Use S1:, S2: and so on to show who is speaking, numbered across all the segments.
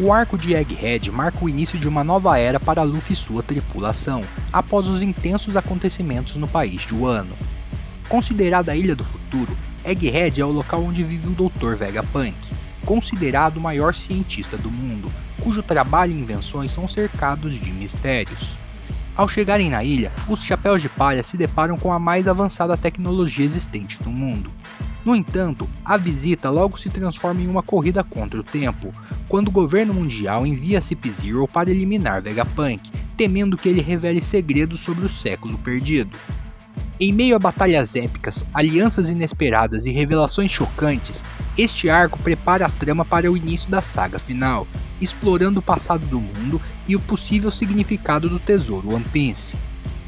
S1: O arco de Egghead marca o início de uma nova era para Luffy e sua tripulação, após os intensos acontecimentos no país de Wano. Considerada a Ilha do Futuro, Egghead é o local onde vive o Dr. Vegapunk, considerado o maior cientista do mundo, cujo trabalho e invenções são cercados de mistérios. Ao chegarem na ilha, os Chapéus de Palha se deparam com a mais avançada tecnologia existente no mundo. No entanto, a visita logo se transforma em uma corrida contra o tempo, quando o governo mundial envia Cip-Zero para eliminar Vegapunk, temendo que ele revele segredos sobre o século perdido. Em meio a batalhas épicas, alianças inesperadas e revelações chocantes, este arco prepara a trama para o início da saga final, explorando o passado do mundo e o possível significado do tesouro One Piece.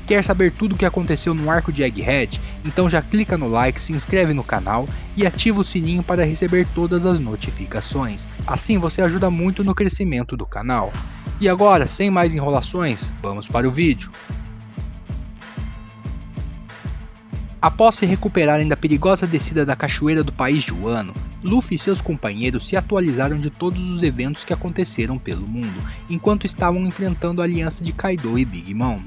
S1: Quer saber tudo o que aconteceu no arco de Egghead? Então já clica no like, se inscreve no canal e ativa o sininho para receber todas as notificações. Assim você ajuda muito no crescimento do canal. E agora, sem mais enrolações, vamos para o vídeo. Após se recuperarem da perigosa descida da cachoeira do país de Wano, Luffy e seus companheiros se atualizaram de todos os eventos que aconteceram pelo mundo, enquanto estavam enfrentando a aliança de Kaido e Big Mom.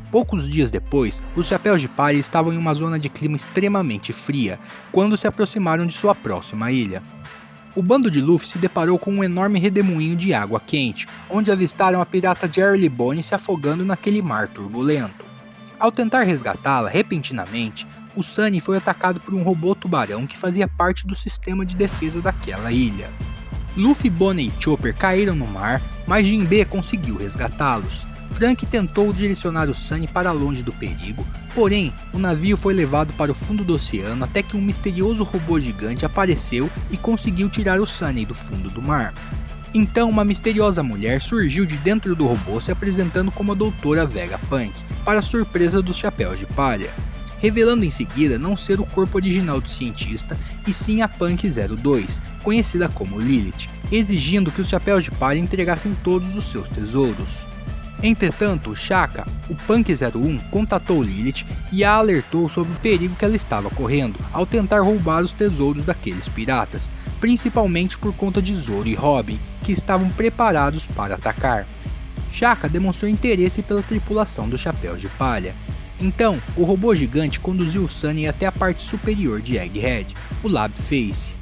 S1: Poucos dias depois, os Chapéus de Palha estavam em uma zona de clima extremamente fria, quando se aproximaram de sua próxima ilha. O bando de Luffy se deparou com um enorme redemoinho de água quente, onde avistaram a pirata Jerry Lee Bonny se afogando naquele mar turbulento. Ao tentar resgatá-la, repentinamente, o Sunny foi atacado por um robô tubarão que fazia parte do sistema de defesa daquela ilha. Luffy, Bonny e Chopper caíram no mar, mas Jinbe conseguiu resgatá-los. Frank tentou direcionar o Sunny para longe do perigo, porém, o navio foi levado para o fundo do oceano até que um misterioso robô gigante apareceu e conseguiu tirar o Sunny do fundo do mar. Então uma misteriosa mulher surgiu de dentro do robô se apresentando como a Doutora Vegapunk, para surpresa dos Chapéus de Palha, revelando em seguida não ser o corpo original do cientista e sim a Punk 02, conhecida como Lilith, exigindo que os Chapéus de Palha entregassem todos os seus tesouros. Entretanto, Shaka, o Punk 01, contatou Lilith e a alertou sobre o perigo que ela estava correndo ao tentar roubar os tesouros daqueles piratas, principalmente por conta de Zoro e Robin, que estavam preparados para atacar. Shaka demonstrou interesse pela tripulação dos Chapéus de Palha. Então, o robô gigante conduziu o Sunny até a parte superior de Egghead, o Lab Face.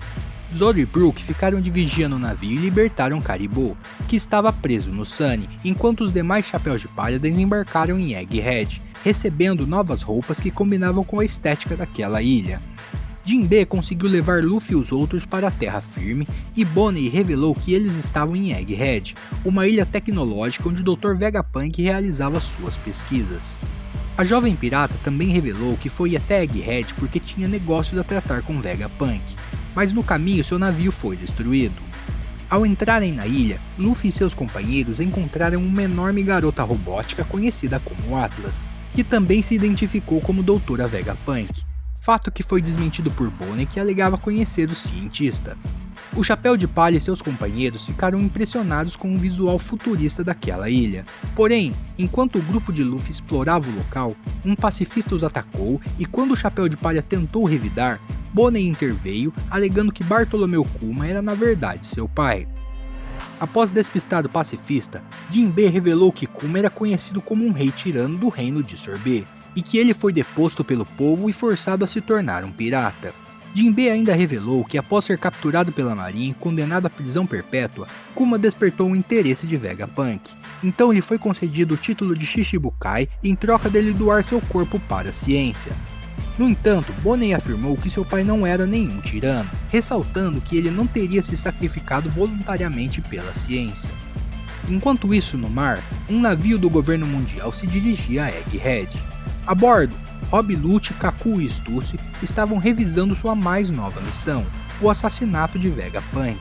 S1: Zoro e Brook ficaram de vigia no navio e libertaram Caribou, que estava preso no Sunny, enquanto os demais Chapéus de Palha desembarcaram em Egghead, recebendo novas roupas que combinavam com a estética daquela ilha. Jinbe conseguiu levar Luffy e os outros para a terra firme e Bonny revelou que eles estavam em Egghead, uma ilha tecnológica onde o Dr. Vegapunk realizava suas pesquisas. A jovem pirata também revelou que foi até Egghead porque tinha negócios a tratar com Vegapunk, mas no caminho seu navio foi destruído. Ao entrarem na ilha, Luffy e seus companheiros encontraram uma enorme garota robótica conhecida como Atlas, que também se identificou como Doutora Vegapunk, fato que foi desmentido por Bonny, que alegava conhecer o cientista. O Chapéu de Palha e seus companheiros ficaram impressionados com o visual futurista daquela ilha. Porém, enquanto o grupo de Luffy explorava o local, um pacifista os atacou e quando o Chapéu de Palha tentou revidar, Bonny interveio, alegando que Bartolomeu Kuma era na verdade seu pai. Após despistar o pacifista, Jinbe revelou que Kuma era conhecido como um rei tirano do reino de Sorbet, e que ele foi deposto pelo povo e forçado a se tornar um pirata. Jinbe ainda revelou que após ser capturado pela marinha e condenado à prisão perpétua, Kuma despertou o interesse de Vegapunk. Então lhe foi concedido o título de Shichibukai em troca dele doar seu corpo para a ciência. No entanto, Bonny afirmou que seu pai não era nenhum tirano, ressaltando que ele não teria se sacrificado voluntariamente pela ciência. Enquanto isso no mar, um navio do governo mundial se dirigia a Egghead. A bordo, Rob Lute, Kaku e Stussy estavam revisando sua mais nova missão, o assassinato de Vegapunk.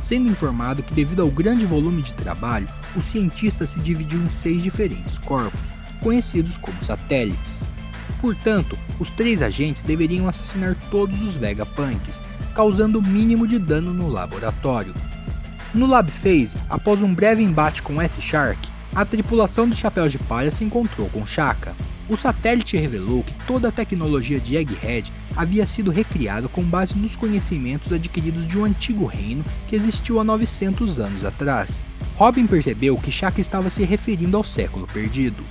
S1: Sendo informado que devido ao grande volume de trabalho, o cientista se dividiu em 6 diferentes corpos, conhecidos como satélites. Portanto, os 3 agentes deveriam assassinar todos os Vegapunks, causando o mínimo de dano no laboratório. No Lab Phase, após um breve embate com S-Shark, a tripulação dos Chapéus de Palha se encontrou com Shaka. O satélite revelou que toda a tecnologia de Egghead havia sido recriado com base nos conhecimentos adquiridos de um antigo reino que existiu há 900 anos atrás. Robin percebeu que Shaka estava se referindo ao século perdido.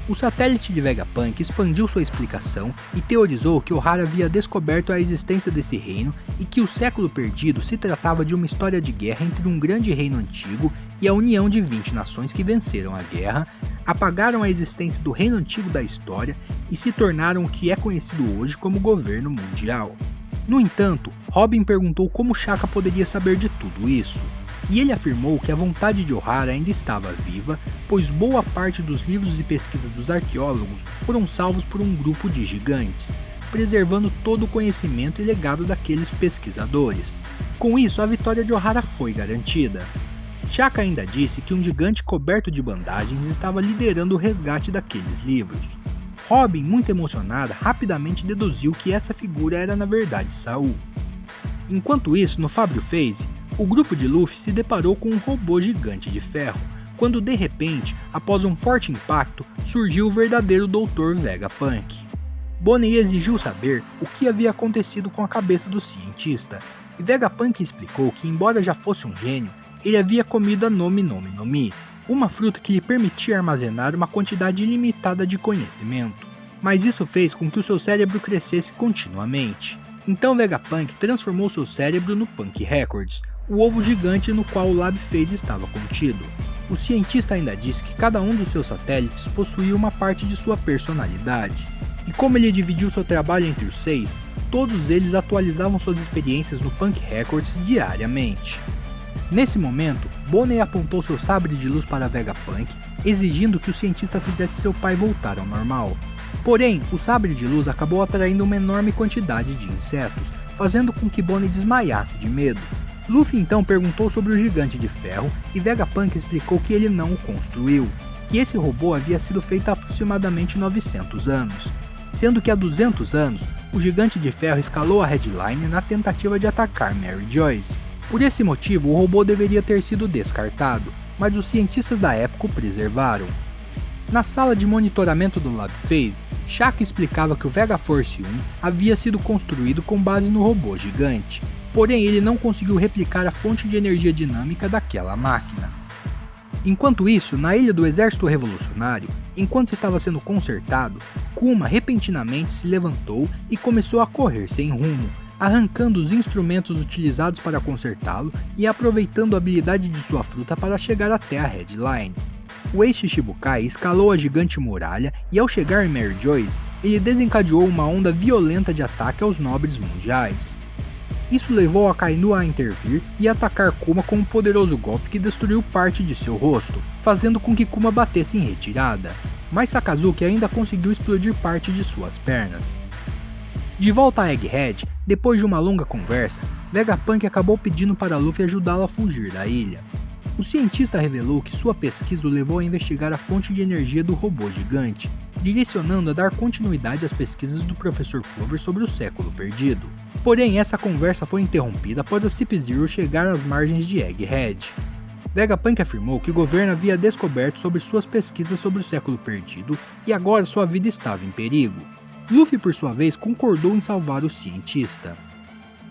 S1: O satélite de Vegapunk expandiu sua explicação e teorizou que Ohara havia descoberto a existência desse reino e que o século perdido se tratava de uma história de guerra entre um grande reino antigo e a união de 20 nações que venceram a guerra, apagaram a existência do reino antigo da história e se tornaram o que é conhecido hoje como governo mundial. No entanto, Robin perguntou como Shaka poderia saber de tudo isso. E ele afirmou que a vontade de Ohara ainda estava viva, pois boa parte dos livros e pesquisas dos arqueólogos foram salvos por um grupo de gigantes, preservando todo o conhecimento e legado daqueles pesquisadores. Com isso, a vitória de Ohara foi garantida. Shaka ainda disse que um gigante coberto de bandagens estava liderando o resgate daqueles livros. Robin, muito emocionada, rapidamente deduziu que essa figura era na verdade Saul. Enquanto isso, no Fábio Phase, o grupo de Luffy se deparou com um robô gigante de ferro, quando de repente, após um forte impacto, surgiu o verdadeiro Dr. Vegapunk. Bonnie exigiu saber o que havia acontecido com a cabeça do cientista, e Vegapunk explicou que, embora já fosse um gênio, ele havia comido a Nomi Nomi no Mi, uma fruta que lhe permitia armazenar uma quantidade ilimitada de conhecimento, mas isso fez com que o seu cérebro crescesse continuamente. Então Vegapunk transformou seu cérebro no Punk Records, o ovo gigante no qual o Lab Phase estava contido. O cientista ainda disse que cada um dos seus satélites possuía uma parte de sua personalidade, e como ele dividiu seu trabalho entre os 6, todos eles atualizavam suas experiências no Punk Records diariamente. Nesse momento, Bonnie apontou seu sabre de luz para Vegapunk, exigindo que o cientista fizesse seu pai voltar ao normal. Porém, o sabre de luz acabou atraindo uma enorme quantidade de insetos, fazendo com que Bonnie desmaiasse de medo. Luffy então perguntou sobre o gigante de ferro e Vegapunk explicou que ele não o construiu, que esse robô havia sido feito há aproximadamente 900 anos, sendo que há 200 anos o gigante de ferro escalou a Headline na tentativa de atacar Mary Joyce. Por esse motivo o robô deveria ter sido descartado, mas os cientistas da época o preservaram. Na sala de monitoramento do Lab Phase, Shaka explicava que o Vega Force 1 havia sido construído com base no robô gigante, porém ele não conseguiu replicar a fonte de energia dinâmica daquela máquina. Enquanto isso, na ilha do Exército Revolucionário, enquanto estava sendo consertado, Kuma repentinamente se levantou e começou a correr sem rumo, arrancando os instrumentos utilizados para consertá-lo e aproveitando a habilidade de sua fruta para chegar até a Headline. O ex-Shichibukai escalou a gigante muralha e ao chegar em Mary Joyce, ele desencadeou uma onda violenta de ataque aos nobres mundiais. Isso levou a Kainu a intervir e atacar Kuma com um poderoso golpe que destruiu parte de seu rosto, fazendo com que Kuma batesse em retirada, mas Sakazuki ainda conseguiu explodir parte de suas pernas. De volta a Egghead, depois de uma longa conversa, Vegapunk acabou pedindo para Luffy ajudá-lo a fugir da ilha. O cientista revelou que sua pesquisa o levou a investigar a fonte de energia do robô gigante, direcionando a dar continuidade às pesquisas do Professor Clover sobre o século perdido. Porém, essa conversa foi interrompida após a Cip-Zero chegar às margens de Egghead. Vegapunk afirmou que o governo havia descoberto sobre suas pesquisas sobre o século perdido e agora sua vida estava em perigo. Luffy, por sua vez, concordou em salvar o cientista.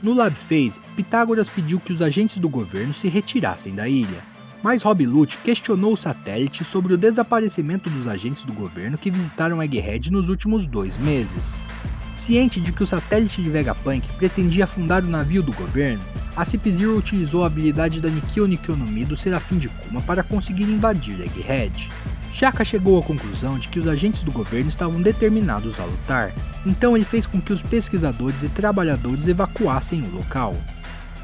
S1: No Lab Phase, Pitágoras pediu que os agentes do governo se retirassem da ilha, mas Rob Lute questionou o satélite sobre o desaparecimento dos agentes do governo que visitaram Egghead nos últimos 2 meses. Ciente de que o satélite de Vegapunk pretendia afundar o navio do governo, a Cip-Zero utilizou a habilidade da Nikkyo Nikkyo no Mi do Serafim de Kuma para conseguir invadir Egghead. Shaka chegou à conclusão de que os agentes do governo estavam determinados a lutar, então ele fez com que os pesquisadores e trabalhadores evacuassem o local.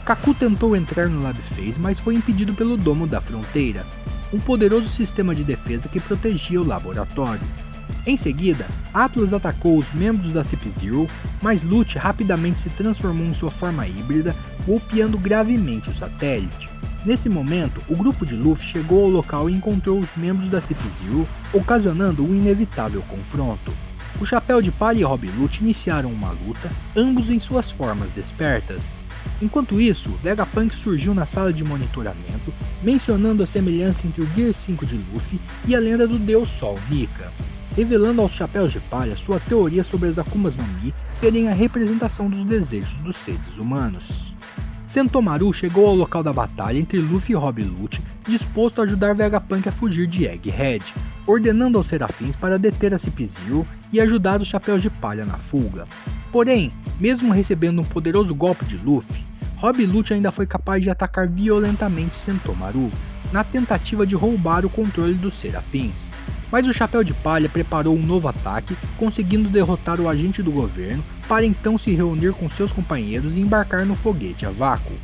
S1: Kaku tentou entrar no Lab Phase, mas foi impedido pelo Domo da Fronteira, um poderoso sistema de defesa que protegia o laboratório. Em seguida, Atlas atacou os membros da Cip-Zero, mas Lute rapidamente se transformou em sua forma híbrida, golpeando gravemente o satélite. Nesse momento, o grupo de Luffy chegou ao local e encontrou os membros da Cip-Zero, ocasionando um inevitável confronto. O Chapéu de Palha e Rob Lute iniciaram uma luta, ambos em suas formas despertas. Enquanto isso, Vegapunk surgiu na sala de monitoramento, mencionando a semelhança entre o Gear 5 de Luffy e a lenda do Deus Sol Nika. revelando aos Chapéus de Palha sua teoria sobre as Akumas no Mi serem a representação dos desejos dos seres humanos. Sentomaru chegou ao local da batalha entre Luffy e Rob Lucci, disposto a ajudar Vegapunk a fugir de Egghead, ordenando aos Serafins para deter a Cip-Zero e ajudar os Chapéus de Palha na fuga. Porém, mesmo recebendo um poderoso golpe de Luffy, Rob Lucci ainda foi capaz de atacar violentamente Sentomaru, na tentativa de roubar o controle dos Serafins. Mas o Chapéu de Palha preparou um novo ataque, conseguindo derrotar o agente do governo, para então se reunir com seus companheiros e embarcar no foguete a vácuo.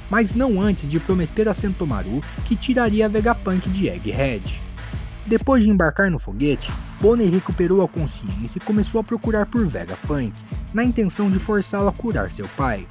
S1: Mas não antes de prometer a Sentomaru que tiraria Vegapunk de Egghead. Depois de embarcar no foguete, Bonnie recuperou a consciência e começou a procurar por Vegapunk, na intenção de forçá-lo a curar seu pai.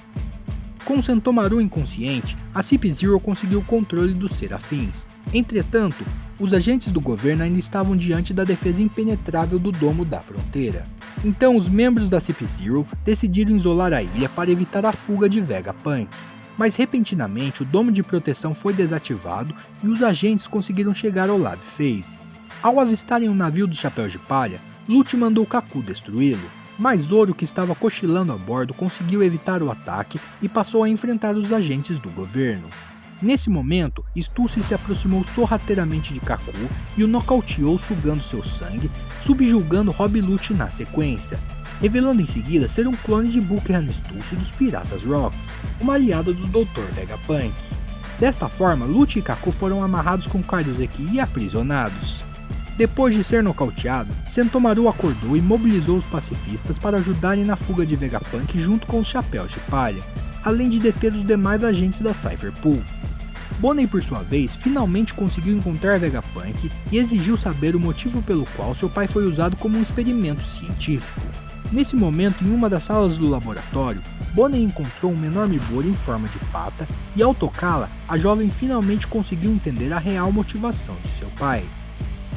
S1: Com Sentomaru inconsciente, a Cip-Zero conseguiu o controle dos Serafins. Entretanto, os agentes do governo ainda estavam diante da defesa impenetrável do Domo da Fronteira. Então os membros da Cip-Zero decidiram isolar a ilha para evitar a fuga de Vegapunk. Mas repentinamente o Domo de Proteção foi desativado e os agentes conseguiram chegar ao Lab Phase. Ao avistarem um navio dos Chapéus de Palha, Lucci mandou Kaku destruí-lo. Mas Zoro, que estava cochilando a bordo, conseguiu evitar o ataque e passou a enfrentar os agentes do governo. Nesse momento, Stussy se aproximou sorrateiramente de Kaku e o nocauteou sugando seu sangue, subjugando Rob Lucci na sequência, revelando em seguida ser um clone de Buchan Stussy dos Piratas Rocks, uma aliada do Dr. Vegapunk. Desta forma, Lucci e Kaku foram amarrados com Kairoseki e aprisionados. Depois de ser nocauteado, Sentomaru acordou e mobilizou os pacifistas para ajudarem na fuga de Vegapunk junto com os Chapéus de Palha, além de deter os demais agentes da Cypher Pool. Bonnie, por sua vez, finalmente conseguiu encontrar Vegapunk e exigiu saber o motivo pelo qual seu pai foi usado como um experimento científico. Nesse momento, em uma das salas do laboratório, Bonnie encontrou uma enorme bolha em forma de pata e, ao tocá-la, a jovem finalmente conseguiu entender a real motivação de seu pai.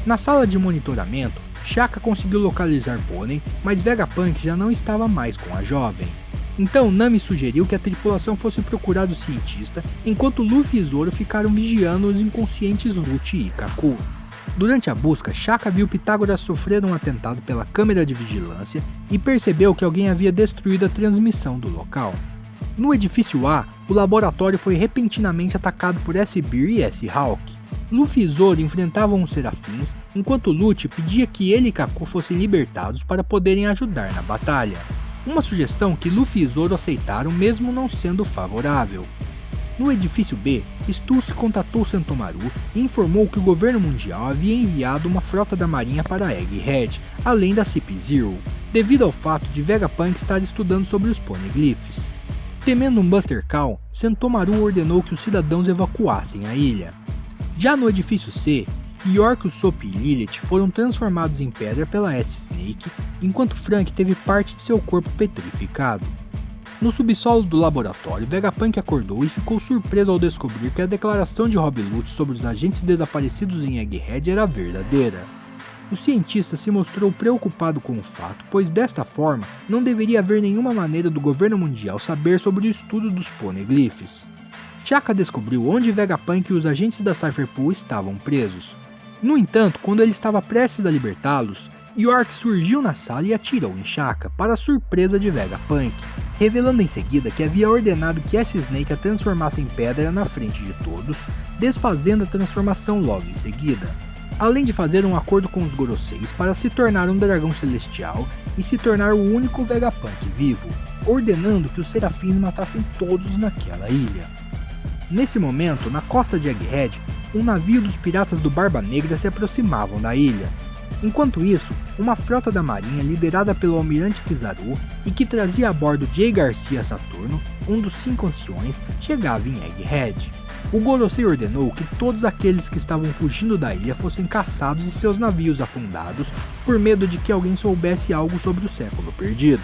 S1: Na sala de monitoramento, Shaka conseguiu localizar Bonnie, mas Vegapunk já não estava mais com a jovem. Então Nami sugeriu que a tripulação fosse procurar o cientista, enquanto Luffy e Zoro ficaram vigiando os inconscientes Lucci e Kaku. Durante a busca, Shaka viu Pitágoras sofrer um atentado pela câmera de vigilância e percebeu que alguém havia destruído a transmissão do local. No edifício A, o laboratório foi repentinamente atacado por S-Beer e S-Hawk. Luffy e Zoro enfrentavam os Serafins, enquanto Lucci pedia que ele e Kaku fossem libertados para poderem ajudar na batalha. Uma sugestão que Luffy e Zoro aceitaram mesmo não sendo favorável. No edifício B, Stussy contatou Sentomaru e informou que o governo mundial havia enviado uma frota da marinha para Egghead, além da Cip-Zero, devido ao fato de Vegapunk estar estudando sobre os Poneglyphs. Temendo um Buster Call, Sentomaru ordenou que os cidadãos evacuassem a ilha. Já no edifício C, York, Usopp e Lilith foram transformados em pedra pela S-Snake, enquanto Frank teve parte de seu corpo petrificado. No subsolo do laboratório, Vegapunk acordou e ficou surpreso ao descobrir que a declaração de Rob Lucci sobre os agentes desaparecidos em Egghead era verdadeira. O cientista se mostrou preocupado com o fato, pois desta forma não deveria haver nenhuma maneira do governo mundial saber sobre o estudo dos Poneglyphs. Shaka descobriu onde Vegapunk e os agentes da Cypher Pool estavam presos. No entanto, quando ele estava prestes a libertá-los, York surgiu na sala e atirou em Shaka, para a surpresa de Vegapunk, revelando em seguida que havia ordenado que S-Snake a transformasse em pedra na frente de todos, desfazendo a transformação logo em seguida. Além de fazer um acordo com os Goroseis para se tornar um dragão celestial e se tornar o único Vegapunk vivo, ordenando que os Serafins matassem todos naquela ilha. Nesse momento, na costa de Egghead, um navio dos piratas do Barba Negra se aproximavam da ilha. Enquanto isso, uma frota da marinha liderada pelo almirante Kizaru e que trazia a bordo Jay Garcia Saturno, um dos 5 anciões, chegava em Egghead. O Gorosei ordenou que todos aqueles que estavam fugindo da ilha fossem caçados e seus navios afundados por medo de que alguém soubesse algo sobre o século perdido.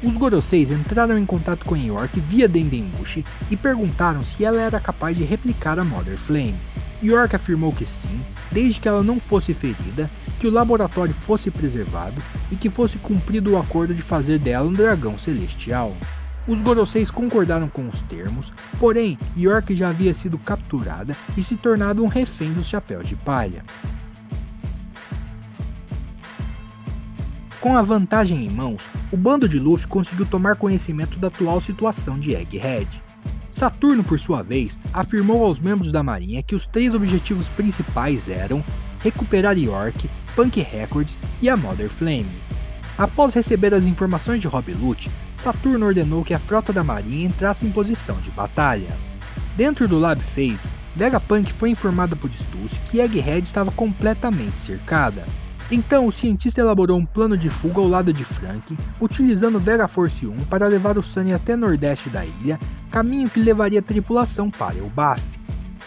S1: Os Goroseis entraram em contato com York via Dendemushi e perguntaram se ela era capaz de replicar a Mother Flame. York afirmou que sim, desde que ela não fosse ferida, que o laboratório fosse preservado e que fosse cumprido o acordo de fazer dela um dragão celestial. Os Goroseis concordaram com os termos, porém York já havia sido capturada e se tornado um refém dos Chapéus de Palha. Com a vantagem em mãos, o bando de Luffy conseguiu tomar conhecimento da atual situação de Egghead. Saturno, por sua vez, afirmou aos membros da marinha que os 3 objetivos principais eram recuperar York, Punk Records e a Mother Flame. Após receber as informações de Rob Lucci, Saturno ordenou que a frota da marinha entrasse em posição de batalha. Dentro do Lab Phase, Vegapunk foi informada por Stussy que Egghead estava completamente cercada. Então o cientista elaborou um plano de fuga ao lado de Frank, utilizando Vega Force 1 para levar o Sunny até nordeste da ilha, caminho que levaria a tripulação para Elbaf.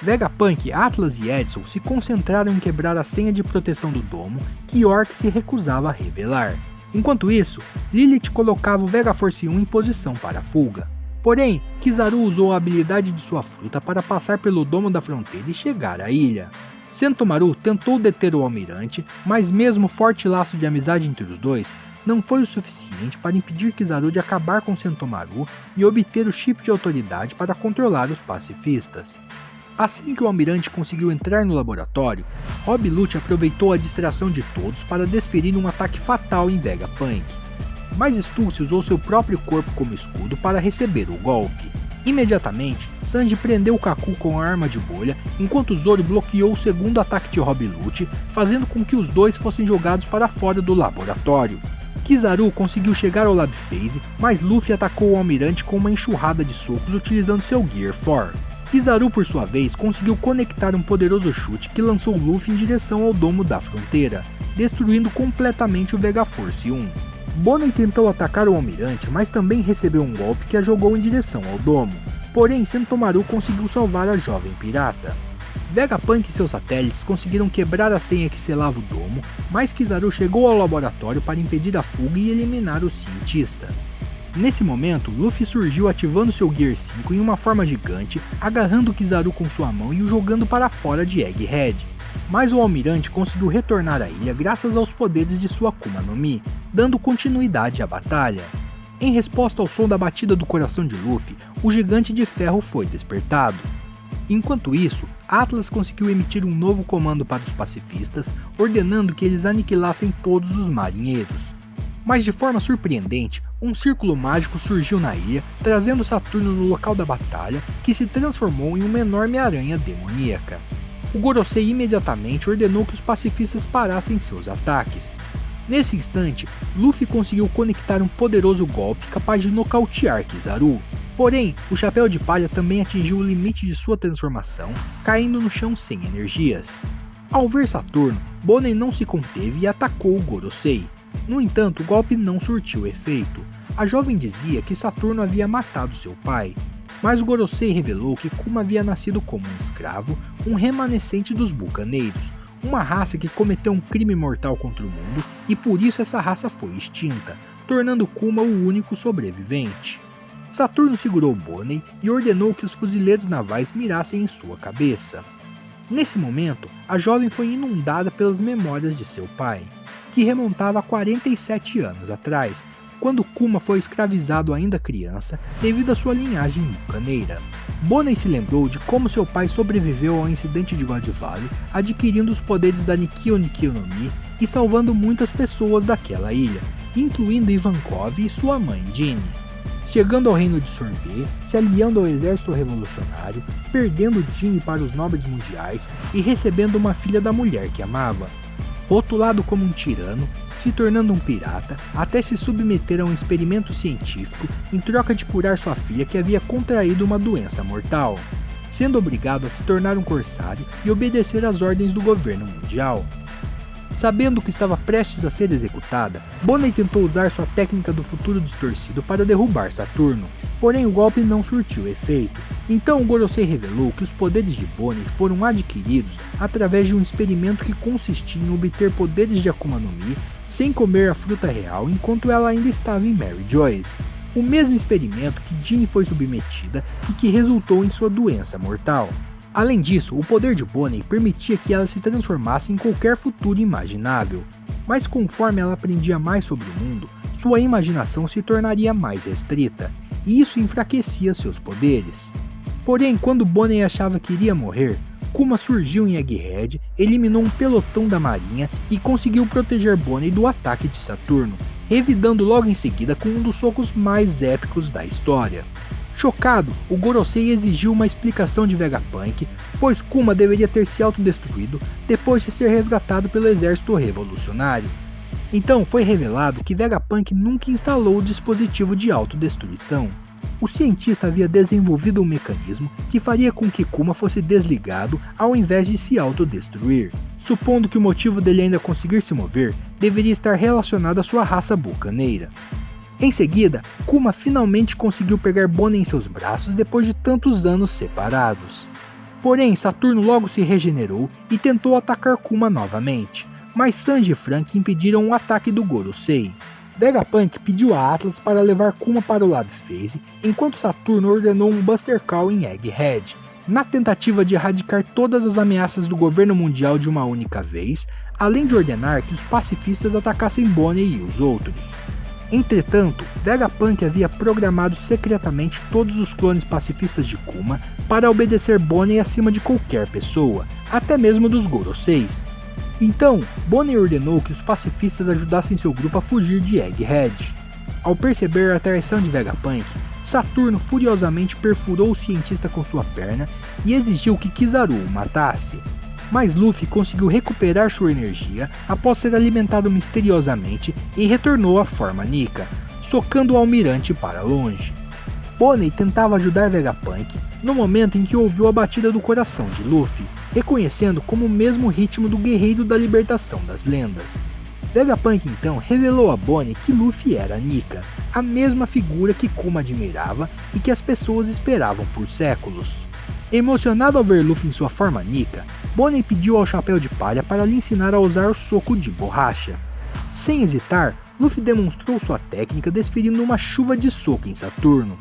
S1: Vegapunk, Atlas e Edson se concentraram em quebrar a senha de proteção do domo que York se recusava a revelar. Enquanto isso, Lilith colocava o Vega Force 1 em posição para a fuga. Porém, Kizaru usou a habilidade de sua fruta para passar pelo domo da fronteira e chegar à ilha. Sentomaru tentou deter o almirante, mas mesmo o forte laço de amizade entre os dois não foi o suficiente para impedir Kizaru de acabar com Sentomaru e obter o chip de autoridade para controlar os pacifistas. Assim que o almirante conseguiu entrar no laboratório, Rob Lucci aproveitou a distração de todos para desferir um ataque fatal em Vegapunk. Mas Stussy usou seu próprio corpo como escudo para receber o golpe. Imediatamente, Sanji prendeu o Kaku com a arma de bolha, enquanto Zoro bloqueou o segundo ataque de Rob Lucci, fazendo com que os dois fossem jogados para fora do laboratório. Kizaru conseguiu chegar ao Lab Phase, mas Luffy atacou o almirante com uma enxurrada de socos utilizando seu Gear 4. Kizaru, por sua vez, conseguiu conectar um poderoso chute que lançou Luffy em direção ao domo da fronteira, destruindo completamente o Vega Force 1. Bonnie tentou atacar o almirante, mas também recebeu um golpe que a jogou em direção ao domo. Porém, Sentomaru conseguiu salvar a jovem pirata. Vegapunk e seus satélites conseguiram quebrar a senha que selava o domo, mas Kizaru chegou ao laboratório para impedir a fuga e eliminar o cientista. Nesse momento, Luffy surgiu ativando seu Gear 5 em uma forma gigante, agarrando Kizaru com sua mão e o jogando para fora de Egghead. Mas o almirante conseguiu retornar à ilha graças aos poderes de sua Akuma no Mi, dando continuidade à batalha. Em resposta ao som da batida do coração de Luffy, o Gigante de Ferro foi despertado. Enquanto isso, Atlas conseguiu emitir um novo comando para os pacifistas, ordenando que eles aniquilassem todos os marinheiros. Mas de forma surpreendente, um círculo mágico surgiu na ilha, trazendo Saturno no local da batalha, que se transformou em uma enorme aranha demoníaca. O Gorosei imediatamente ordenou que os pacifistas parassem seus ataques. Nesse instante, Luffy conseguiu conectar um poderoso golpe capaz de nocautear Kizaru. Porém, o Chapéu de Palha também atingiu o limite de sua transformação, caindo no chão sem energias. Ao ver Saturno, Bonnie não se conteve e atacou o Gorosei. No entanto, o golpe não surtiu efeito. A jovem dizia que Saturno havia matado seu pai, mas o Gorosei revelou que Kuma havia nascido como um escravo, um remanescente dos bucaneiros, uma raça que cometeu um crime mortal contra o mundo e por isso essa raça foi extinta, tornando Kuma o único sobrevivente. Saturno segurou Bonnie e ordenou que os fuzileiros navais mirassem em sua cabeça. Nesse momento, a jovem foi inundada pelas memórias de seu pai, que remontava a 47 anos atrás, quando Kuma foi escravizado ainda criança devido à sua linhagem bucaneira. Bonnie se lembrou de como seu pai sobreviveu ao incidente de God Valley, adquirindo os poderes da Nikkyo Nikkyo no Mi e salvando muitas pessoas daquela ilha, incluindo Ivankov e sua mãe Ginny. Chegando ao reino de Sorbet, se aliando ao exército revolucionário, perdendo Ginny para os nobres mundiais e recebendo uma filha da mulher que amava. Rotulado como um tirano, se tornando um pirata, até se submeter a um experimento científico em troca de curar sua filha que havia contraído uma doença mortal, sendo obrigado a se tornar um corsário e obedecer às ordens do governo mundial. Sabendo que estava prestes a ser executada, Bonnie tentou usar sua técnica do futuro distorcido para derrubar Saturno, porém o golpe não surtiu efeito. Então o Gorosei revelou que os poderes de Bonnie foram adquiridos através de um experimento que consistia em obter poderes de Akuma no Mi sem comer a fruta real enquanto ela ainda estava em Mary Joyce. O mesmo experimento que Ginny foi submetida e que resultou em sua doença mortal. Além disso, o poder de Bonnie permitia que ela se transformasse em qualquer futuro imaginável, mas conforme ela aprendia mais sobre o mundo, sua imaginação se tornaria mais restrita, e isso enfraquecia seus poderes. Porém, quando Bonnie achava que iria morrer, Kuma surgiu em Egghead, eliminou um pelotão da marinha e conseguiu proteger Bonnie do ataque de Saturno, revidando logo em seguida com um dos socos mais épicos da história. Chocado, o Gorosei exigiu uma explicação de Vegapunk, pois Kuma deveria ter se autodestruído depois de ser resgatado pelo exército revolucionário. Então foi revelado que Vegapunk nunca instalou o dispositivo de autodestruição. O cientista havia desenvolvido um mecanismo que faria com que Kuma fosse desligado ao invés de se autodestruir, supondo que o motivo dele ainda conseguir se mover deveria estar relacionado à sua raça bucaneira. Em seguida, Kuma finalmente conseguiu pegar Bonnie em seus braços depois de tantos anos separados. Porém, Saturno logo se regenerou e tentou atacar Kuma novamente, mas Sanji e Frank impediram o ataque do Gorosei. Vegapunk pediu a Atlas para levar Kuma para o Lab Phase, enquanto Saturno ordenou um Buster Call em Egghead, na tentativa de erradicar todas as ameaças do governo mundial de uma única vez, além de ordenar que os pacifistas atacassem Bonnie e os outros. Entretanto, Vegapunk havia programado secretamente todos os clones pacifistas de Kuma para obedecer Bonnie acima de qualquer pessoa, até mesmo dos Goroseis. Então, Bonnie ordenou que os pacifistas ajudassem seu grupo a fugir de Egghead. Ao perceber a traição de Vegapunk, Saturno furiosamente perfurou o cientista com sua perna e exigiu que Kizaru o matasse. Mas Luffy conseguiu recuperar sua energia após ser alimentado misteriosamente e retornou à forma Nika, socando o almirante para longe. Bonnie tentava ajudar Vegapunk no momento em que ouviu a batida do coração de Luffy, reconhecendo como o mesmo ritmo do Guerreiro da Libertação das Lendas. Vegapunk então revelou a Bonnie que Luffy era Nika, a mesma figura que Kuma admirava e que as pessoas esperavam por séculos. Emocionado ao ver Luffy em sua forma Nika, Bonnie pediu ao Chapéu de Palha para lhe ensinar a usar o soco de borracha. Sem hesitar, Luffy demonstrou sua técnica desferindo uma chuva de soco em Saturno.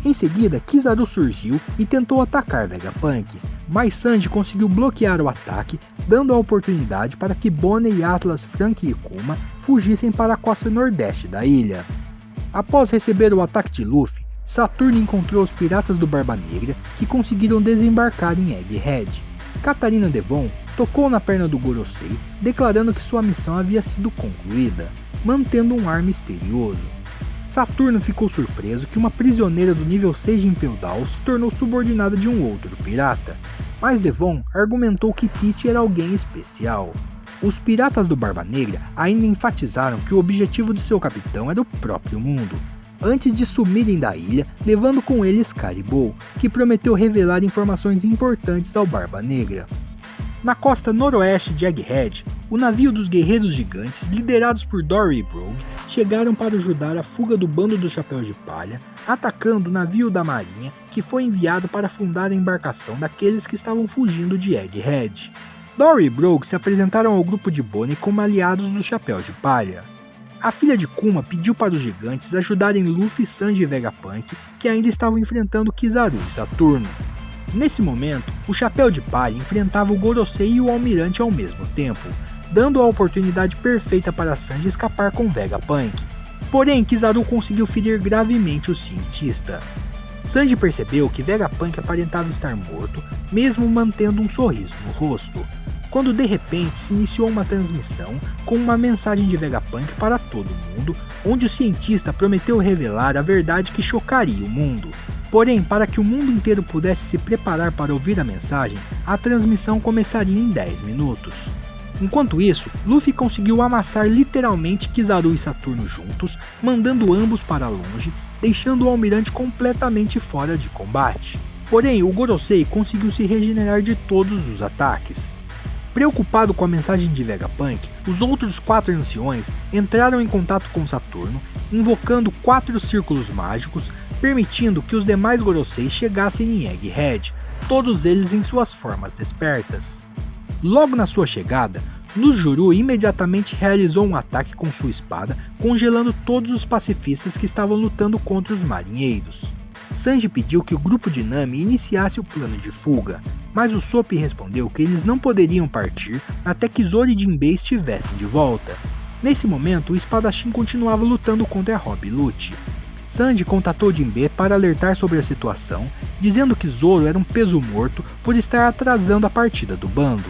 S1: Em seguida, Kizaru surgiu e tentou atacar Vegapunk, mas Sanji conseguiu bloquear o ataque, dando a oportunidade para que Bonnie, Atlas, Frank e Kuma fugissem para a costa nordeste da ilha. Após receber o ataque de Luffy, Saturno encontrou os piratas do Barba Negra que conseguiram desembarcar em Egghead. Catarina Devon tocou na perna do Gorosei, declarando que sua missão havia sido concluída, mantendo um ar misterioso. Saturno ficou surpreso que uma prisioneira do nível 6 de Impel Down se tornou subordinada de um outro pirata, mas Devon argumentou que Tite era alguém especial. Os piratas do Barba Negra ainda enfatizaram que o objetivo de seu capitão era o próprio mundo, antes de sumirem da ilha, levando com eles Caribou, que prometeu revelar informações importantes ao Barba Negra. Na costa noroeste de Egghead, o navio dos Guerreiros Gigantes, liderados por Dory e Brogue, chegaram para ajudar a fuga do bando dos Chapéus de Palha, atacando o navio da marinha que foi enviado para afundar a embarcação daqueles que estavam fugindo de Egghead. Dory e Brogue se apresentaram ao grupo de Bonnie como aliados do Chapéu de Palha. A filha de Kuma pediu para os gigantes ajudarem Luffy, Sanji e Vegapunk, que ainda estavam enfrentando Kizaru e Saturno. Nesse momento, o Chapéu de Palha enfrentava o Gorosei e o Almirante ao mesmo tempo, dando a oportunidade perfeita para Sanji escapar com Vegapunk. Porém, Kizaru conseguiu ferir gravemente o cientista. Sanji percebeu que Vegapunk aparentava estar morto, mesmo mantendo um sorriso no rosto, quando de repente se iniciou uma transmissão com uma mensagem de Vegapunk para todo mundo, onde o cientista prometeu revelar a verdade que chocaria o mundo. Porém, para que o mundo inteiro pudesse se preparar para ouvir a mensagem, a transmissão começaria em 10 minutos. Enquanto isso, Luffy conseguiu amassar literalmente Kizaru e Saturno juntos, mandando ambos para longe, deixando o almirante completamente fora de combate. Porém, o Gorosei conseguiu se regenerar de todos os ataques. Preocupado com a mensagem de Vegapunk, os outros 4 anciões entraram em contato com Saturno, invocando 4 círculos mágicos, permitindo que os demais Goroseis chegassem em Egghead, todos eles em suas formas despertas. Logo na sua chegada, Nuzuru imediatamente realizou um ataque com sua espada, congelando todos os pacifistas que estavam lutando contra os marinheiros. Sanji pediu que o grupo de Nami iniciasse o plano de fuga, mas o Sop respondeu que eles não poderiam partir até que Zoro e Jinbei estivessem de volta. Nesse momento, o espadachim continuava lutando contra Rob Lute. Sanji contatou Jinbe para alertar sobre a situação, dizendo que Zoro era um peso morto por estar atrasando a partida do bando.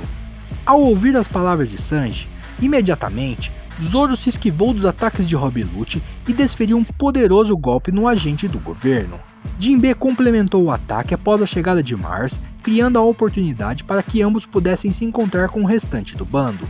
S1: Ao ouvir as palavras de Sanji, imediatamente, Zoro se esquivou dos ataques de Rob Lute e desferiu um poderoso golpe no agente do governo. Jinbe complementou o ataque após a chegada de Mars, criando a oportunidade para que ambos pudessem se encontrar com o restante do bando.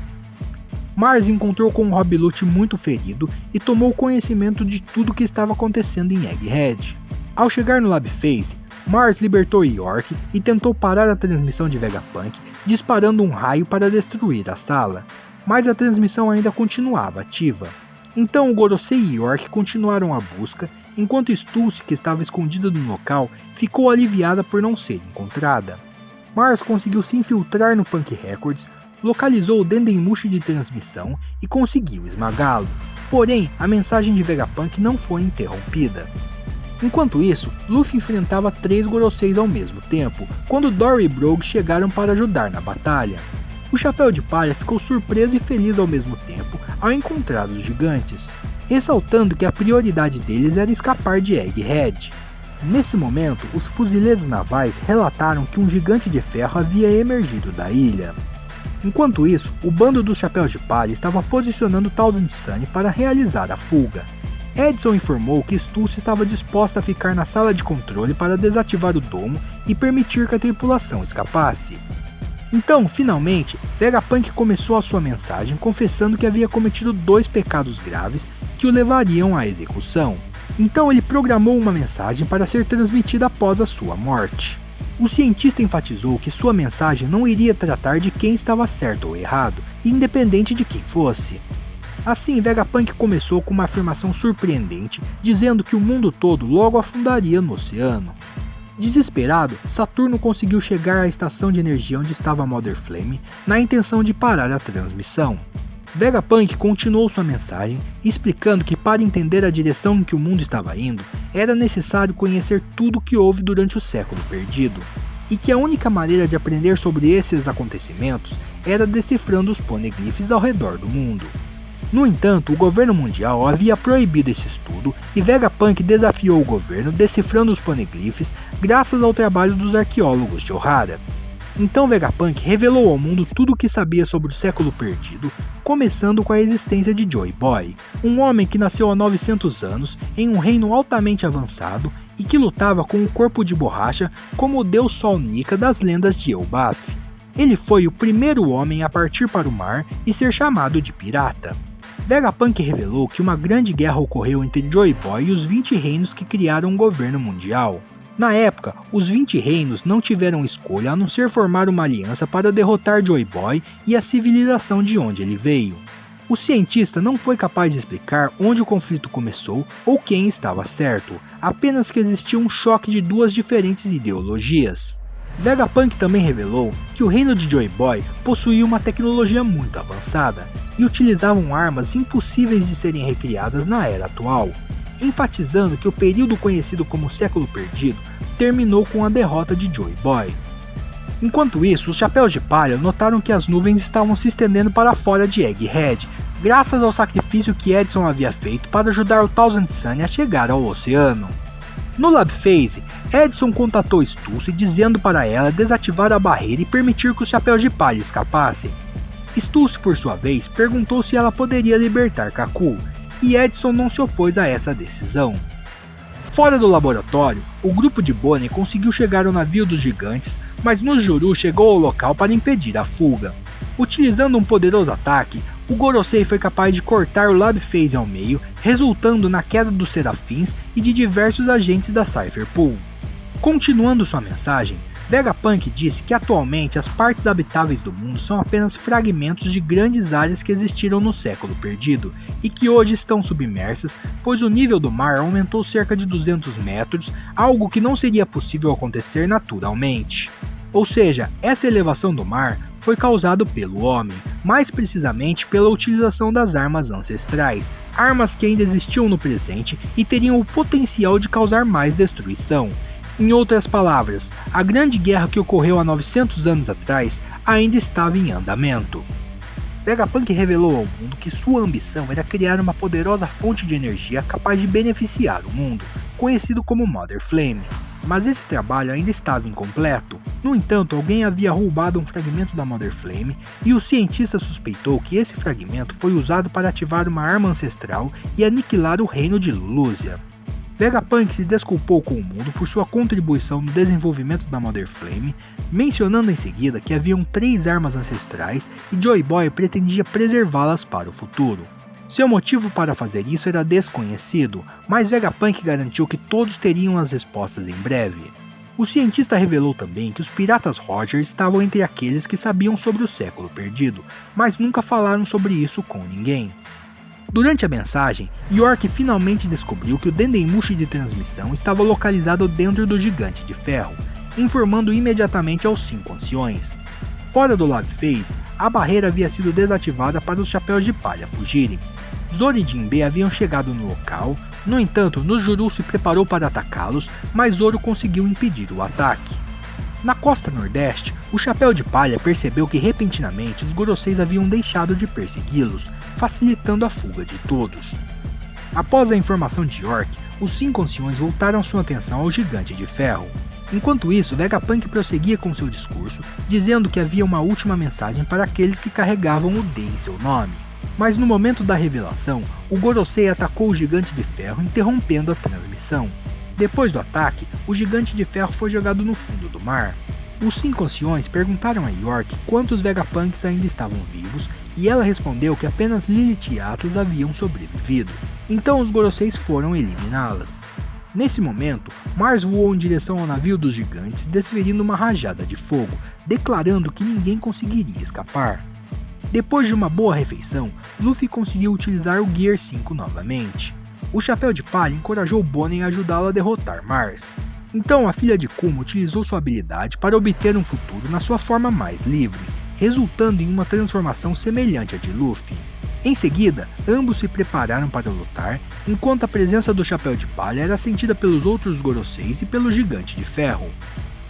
S1: Mars encontrou com Rob Lute muito ferido e tomou conhecimento de tudo o que estava acontecendo em Egghead. Ao chegar no Lab Phase, Mars libertou York e tentou parar a transmissão de Vegapunk, disparando um raio para destruir a sala, mas a transmissão ainda continuava ativa. Então o Gorosei e York continuaram a busca, enquanto Stussy, que estava escondida no local, ficou aliviada por não ser encontrada. Mars conseguiu se infiltrar no Punk Records, localizou o Dendemushi de transmissão e conseguiu esmagá-lo, porém a mensagem de Vegapunk não foi interrompida. Enquanto isso, Luffy enfrentava 3 Goroseis ao mesmo tempo, quando Dory e Brogue chegaram para ajudar na batalha. O Chapéu de Palha ficou surpreso e feliz ao mesmo tempo ao encontrar os gigantes, ressaltando que a prioridade deles era escapar de Egghead. Nesse momento, os fuzileiros navais relataram que um gigante de ferro havia emergido da ilha. Enquanto isso, o bando dos Chapéus de Palha estava posicionando Thousand Sunny para realizar a fuga. Edson informou que Stussy estava disposta a ficar na sala de controle para desativar o domo e permitir que a tripulação escapasse. Então, finalmente, Vegapunk começou a sua mensagem confessando que havia cometido 2 pecados graves que o levariam à execução. Então ele programou uma mensagem para ser transmitida após a sua morte. O cientista enfatizou que sua mensagem não iria tratar de quem estava certo ou errado, independente de quem fosse. Assim, Vegapunk começou com uma afirmação surpreendente, dizendo que o mundo todo logo afundaria no oceano. Desesperado, Saturno conseguiu chegar à estação de energia onde estava Mother Flame, na intenção de parar a transmissão. Vegapunk continuou sua mensagem, explicando que para entender a direção em que o mundo estava indo, era necessário conhecer tudo o que houve durante o século perdido, e que a única maneira de aprender sobre esses acontecimentos era decifrando os poneglyphs ao redor do mundo. No entanto, o governo mundial havia proibido esse estudo e Vegapunk desafiou o governo decifrando os poneglyphs graças ao trabalho dos arqueólogos de Ohara. Então Vegapunk revelou ao mundo tudo o que sabia sobre o século perdido, começando com a existência de Joy Boy, um homem que nasceu há 900 anos em um reino altamente avançado e que lutava com o corpo de borracha como o deus Sol Nika das lendas de Elbaf. Ele foi o primeiro homem a partir para o mar e ser chamado de pirata. Vegapunk revelou que uma grande guerra ocorreu entre Joy Boy e os 20 reinos que criaram um governo mundial. Na época, os 20 reinos não tiveram escolha a não ser formar uma aliança para derrotar Joy Boy e a civilização de onde ele veio. O cientista não foi capaz de explicar onde o conflito começou ou quem estava certo, apenas que existia um choque de 2 diferentes ideologias. Vegapunk também revelou que o reino de Joy Boy possuía uma tecnologia muito avançada e utilizavam armas impossíveis de serem recriadas na era atual, enfatizando que o período conhecido como Século Perdido terminou com a derrota de Joy Boy. Enquanto isso, os Chapéus de Palha notaram que as nuvens estavam se estendendo para fora de Egghead, graças ao sacrifício que Edson havia feito para ajudar o Thousand Sunny a chegar ao oceano. No Lab Phase, Edson contatou Stussy dizendo para ela desativar a barreira e permitir que os Chapéus de Palha escapassem. Stussy, por sua vez, perguntou se ela poderia libertar Kaku, e Edson não se opôs a essa decisão. Fora do laboratório, o grupo de Bonnie conseguiu chegar ao navio dos gigantes, mas Nojuru chegou ao local para impedir a fuga. Utilizando um poderoso ataque, o Gorosei foi capaz de cortar o Lab Phase ao meio, resultando na queda dos Serafins e de diversos agentes da Cypher Pool. Continuando sua mensagem, Vegapunk disse que atualmente as partes habitáveis do mundo são apenas fragmentos de grandes áreas que existiram no século perdido e que hoje estão submersas, pois o nível do mar aumentou cerca de 200 metros, algo que não seria possível acontecer naturalmente. Ou seja, essa elevação do mar foi causada pelo homem, mais precisamente pela utilização das armas ancestrais, armas que ainda existiam no presente e teriam o potencial de causar mais destruição. Em outras palavras, a grande guerra que ocorreu há 900 anos atrás ainda estava em andamento. Vegapunk revelou ao mundo que sua ambição era criar uma poderosa fonte de energia capaz de beneficiar o mundo, conhecido como Mother Flame. Mas esse trabalho ainda estava incompleto. No entanto, alguém havia roubado um fragmento da Mother Flame e o cientista suspeitou que esse fragmento foi usado para ativar uma arma ancestral e aniquilar o reino de Lulusia. Vegapunk se desculpou com o mundo por sua contribuição no desenvolvimento da Mother Flame, mencionando em seguida que haviam 3 armas ancestrais e Joy Boy pretendia preservá-las para o futuro. Seu motivo para fazer isso era desconhecido, mas Vegapunk garantiu que todos teriam as respostas em breve. O cientista revelou também que os piratas Roger estavam entre aqueles que sabiam sobre o século perdido, mas nunca falaram sobre isso com ninguém. Durante a mensagem, York finalmente descobriu que o Dendemushi de transmissão estava localizado dentro do Gigante de Ferro, informando imediatamente aos 5 anciões. Fora do Lab Phase, a barreira havia sido desativada para os Chapéus de Palha fugirem. Zoro e Jinbe haviam chegado no local, no entanto, Nojuru se preparou para atacá-los, mas Zoro conseguiu impedir o ataque. Na costa nordeste, o Chapéu de Palha percebeu que repentinamente os Goroseis haviam deixado de persegui-los, facilitando a fuga de todos. Após a informação de York, os 5 anciões voltaram sua atenção ao Gigante de Ferro. Enquanto isso, Vegapunk prosseguia com seu discurso, dizendo que havia uma última mensagem para aqueles que carregavam o D em seu nome. Mas no momento da revelação, o Gorosei atacou o Gigante de Ferro, interrompendo a transmissão. Depois do ataque, o Gigante de Ferro foi jogado no fundo do mar. Os 5 anciões perguntaram a York quantos Vegapunks ainda estavam vivos, e ela respondeu que apenas Lilith e Atlas haviam sobrevivido. Então os Goroseis foram eliminá-las. Nesse momento, Mars voou em direção ao navio dos gigantes, desferindo uma rajada de fogo, declarando que ninguém conseguiria escapar. Depois de uma boa refeição, Luffy conseguiu utilizar o Gear 5 novamente. O Chapéu de Palha encorajou Bonnie a ajudá-lo a derrotar Mars. Então a filha de Kuma utilizou sua habilidade para obter um futuro na sua forma mais livre, resultando em uma transformação semelhante à de Luffy. Em seguida, ambos se prepararam para lutar, enquanto a presença do Chapéu de Palha era sentida pelos outros Goroseis e pelo Gigante de Ferro.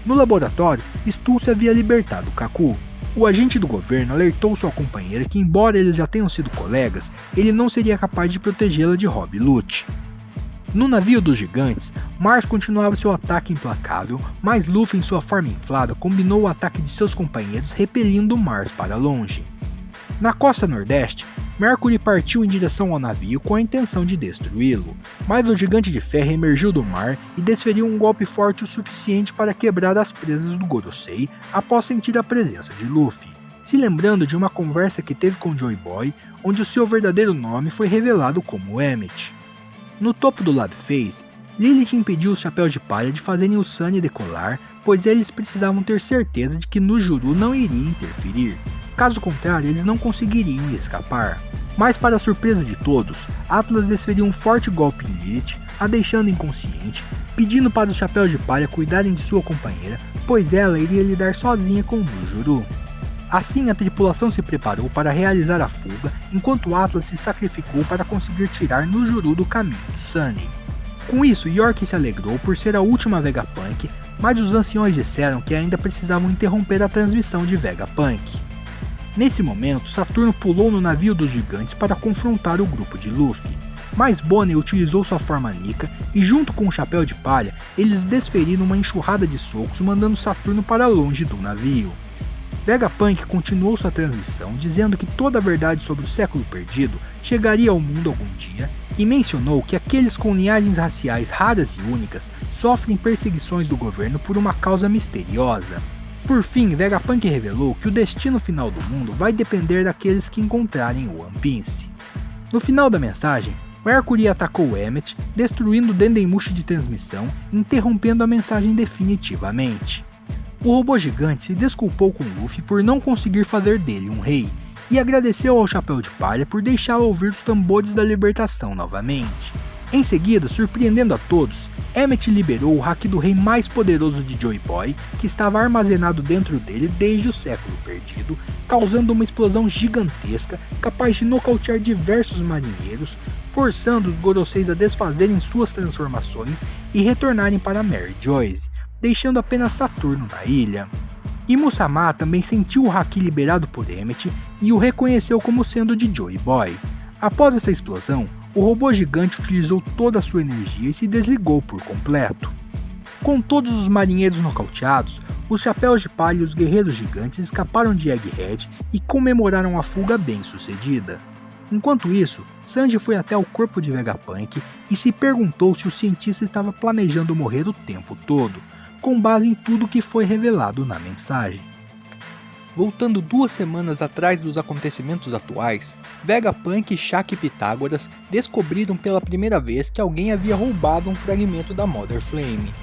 S1: No laboratório, Stu se havia libertado Kaku. O agente do governo alertou sua companheira que, embora eles já tenham sido colegas, ele não seria capaz de protegê-la de Rob Lute. No navio dos gigantes, Mars continuava seu ataque implacável, mas Luffy em sua forma inflada combinou o ataque de seus companheiros, repelindo Mars para longe. Na costa nordeste, Mercury partiu em direção ao navio com a intenção de destruí-lo, mas o Gigante de Ferro emergiu do mar e desferiu um golpe forte o suficiente para quebrar as presas do Gorosei após sentir a presença de Luffy, se lembrando de uma conversa que teve com Joy Boy, onde o seu verdadeiro nome foi revelado como Emmet. No topo do Lab Phase, Lilith impediu os Chapéus de Palha de fazerem o Sunny decolar, pois eles precisavam ter certeza de que Nojuru não iria interferir. Caso contrário, eles não conseguiriam escapar. Mas para a surpresa de todos, Atlas desferiu um forte golpe em Lilith, a deixando inconsciente, pedindo para os Chapéus de Palha cuidarem de sua companheira, pois ela iria lidar sozinha com Nojuru. Assim, a tripulação se preparou para realizar a fuga, enquanto Atlas se sacrificou para conseguir tirar Nojuru do caminho do Sunny. Com isso, York se alegrou por ser a última Vegapunk, mas os anciões disseram que ainda precisavam interromper a transmissão de Vegapunk. Nesse momento, Saturno pulou no navio dos gigantes para confrontar o grupo de Luffy, mas Bonnie utilizou sua forma Nika e junto com o Chapéu de Palha, eles desferiram uma enxurrada de socos mandando Saturno para longe do navio. Vegapunk continuou sua transmissão dizendo que toda a verdade sobre o século perdido chegaria ao mundo algum dia e mencionou que aqueles com linhagens raciais raras e únicas sofrem perseguições do governo por uma causa misteriosa. Por fim, Vegapunk revelou que o destino final do mundo vai depender daqueles que encontrarem o One Piece. No final da mensagem, Mercury atacou Emmet, destruindo o Dendemushi de transmissão, interrompendo a mensagem definitivamente. O robô gigante se desculpou com Luffy por não conseguir fazer dele um rei, e agradeceu ao Chapéu de Palha por deixá-lo ouvir os tambores da libertação novamente. Em seguida, surpreendendo a todos, Emmet liberou o haki do rei mais poderoso de Joy Boy, que estava armazenado dentro dele desde o século perdido, causando uma explosão gigantesca capaz de nocautear diversos marinheiros, forçando os Goroseis a desfazerem suas transformações e retornarem para Mary Joyce, deixando apenas Saturno na ilha. E Musama também sentiu o haki liberado por Emmet e o reconheceu como sendo de Joy Boy. Após essa explosão, o robô gigante utilizou toda a sua energia e se desligou por completo. Com todos os marinheiros nocauteados, os Chapéus de Palha e os Guerreiros Gigantes escaparam de Egghead e comemoraram a fuga bem sucedida. Enquanto isso, Sanji foi até o corpo de Vegapunk e se perguntou se o cientista estava planejando morrer o tempo todo, com base em tudo que foi revelado na mensagem. Voltando 2 semanas atrás dos acontecimentos atuais, Vegapunk, Shaq e Pitágoras descobriram pela primeira vez que alguém havia roubado um fragmento da Mother Flame.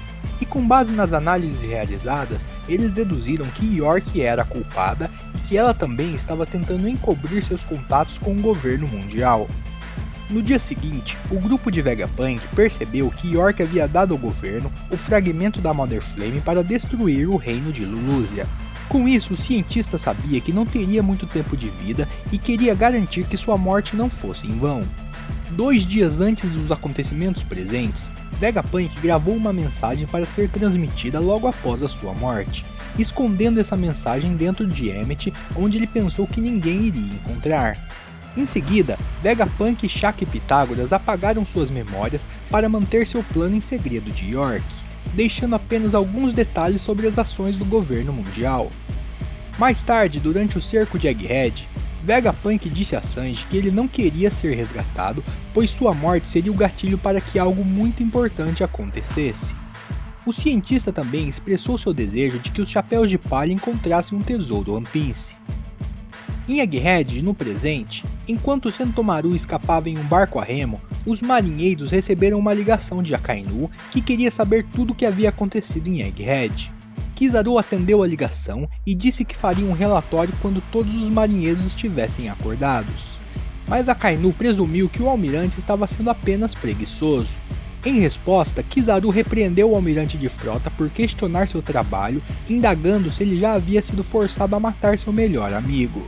S1: E com base nas análises realizadas, eles deduziram que York era a culpada e que ela também estava tentando encobrir seus contatos com o governo mundial. No dia seguinte, o grupo de Vegapunk percebeu que York havia dado ao governo o fragmento da Mother Flame para destruir o reino de Lulusia. Com isso, o cientista sabia que não teria muito tempo de vida e queria garantir que sua morte não fosse em vão. 2 dias antes dos acontecimentos presentes, Vegapunk gravou uma mensagem para ser transmitida logo após a sua morte, escondendo essa mensagem dentro de Emmet, onde ele pensou que ninguém iria encontrar. Em seguida, Vegapunk, Shaq e Pitágoras apagaram suas memórias para manter seu plano em segredo de York, deixando apenas alguns detalhes sobre as ações do governo mundial. Mais tarde, durante o cerco de Egghead, Vegapunk disse a Sanji que ele não queria ser resgatado, pois sua morte seria o gatilho para que algo muito importante acontecesse. O cientista também expressou seu desejo de que os Chapéus de Palha encontrassem um tesouro One Piece. Em Egghead, no presente, enquanto Sentomaru escapava em um barco a remo, os marinheiros receberam uma ligação de Akainu que queria saber tudo o que havia acontecido em Egghead. Kizaru atendeu a ligação e disse que faria um relatório quando todos os marinheiros estivessem acordados. Mas Akainu presumiu que o almirante estava sendo apenas preguiçoso. Em resposta, Kizaru repreendeu o almirante de frota por questionar seu trabalho, indagando se ele já havia sido forçado a matar seu melhor amigo.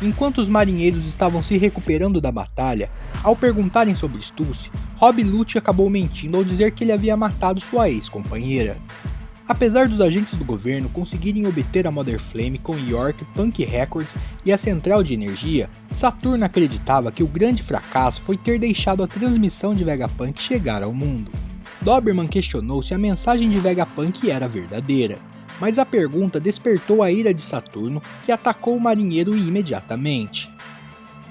S1: Enquanto os marinheiros estavam se recuperando da batalha, ao perguntarem sobre Stussy, Rob Lucci acabou mentindo ao dizer que ele havia matado sua ex-companheira. Apesar dos agentes do governo conseguirem obter a Mother Flame com York, Punk Records e a central de energia, Saturno acreditava que o grande fracasso foi ter deixado a transmissão de Vegapunk chegar ao mundo. Doberman questionou se a mensagem de Vegapunk era verdadeira, mas a pergunta despertou a ira de Saturno, que atacou o marinheiro imediatamente.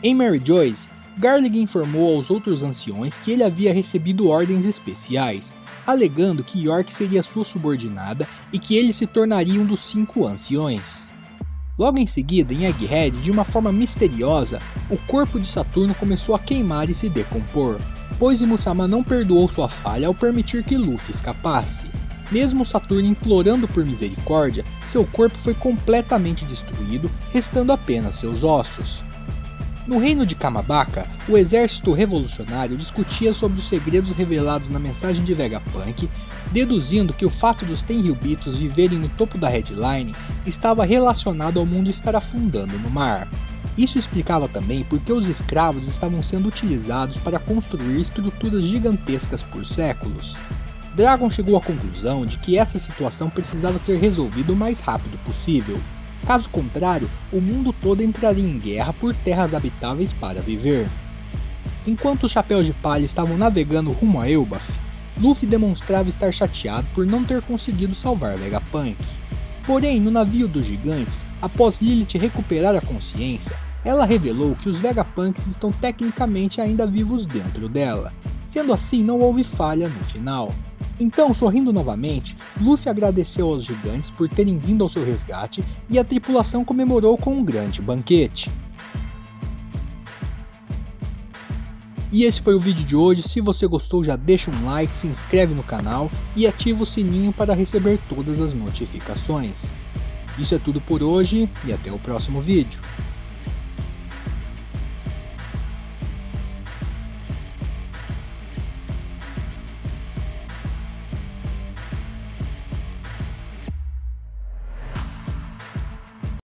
S1: Em Mary Joyce, Garlic informou aos outros anciões que ele havia recebido ordens especiais, alegando que York seria sua subordinada e que ele se tornaria um dos 5 anciões. Logo em seguida, em Egghead, de uma forma misteriosa, o corpo de Saturno começou a queimar e se decompor, pois Musama não perdoou sua falha ao permitir que Luffy escapasse. Mesmo Saturno implorando por misericórdia, seu corpo foi completamente destruído, restando apenas seus ossos. No reino de Kamabaka, o exército revolucionário discutia sobre os segredos revelados na mensagem de Vegapunk, deduzindo que o fato dos Tenryubitos viverem no topo da Headline estava relacionado ao mundo estar afundando no mar. Isso explicava também porque os escravos estavam sendo utilizados para construir estruturas gigantescas por séculos. Dragon chegou à conclusão de que essa situação precisava ser resolvida o mais rápido possível. Caso contrário, o mundo todo entraria em guerra por terras habitáveis para viver. Enquanto os Chapéus de Palha estavam navegando rumo a Elbaf, Luffy demonstrava estar chateado por não ter conseguido salvar Vegapunk. Porém, no navio dos gigantes, após Lilith recuperar a consciência, ela revelou que os Vegapunks estão tecnicamente ainda vivos dentro dela. Sendo assim, não houve falha no final. Então, sorrindo novamente, Luffy agradeceu aos gigantes por terem vindo ao seu resgate e a tripulação comemorou com um grande banquete. E esse foi o vídeo de hoje. Se você gostou, já deixa um like, se inscreve no canal e ativa o sininho para receber todas as notificações. Isso é tudo por hoje e até o próximo vídeo.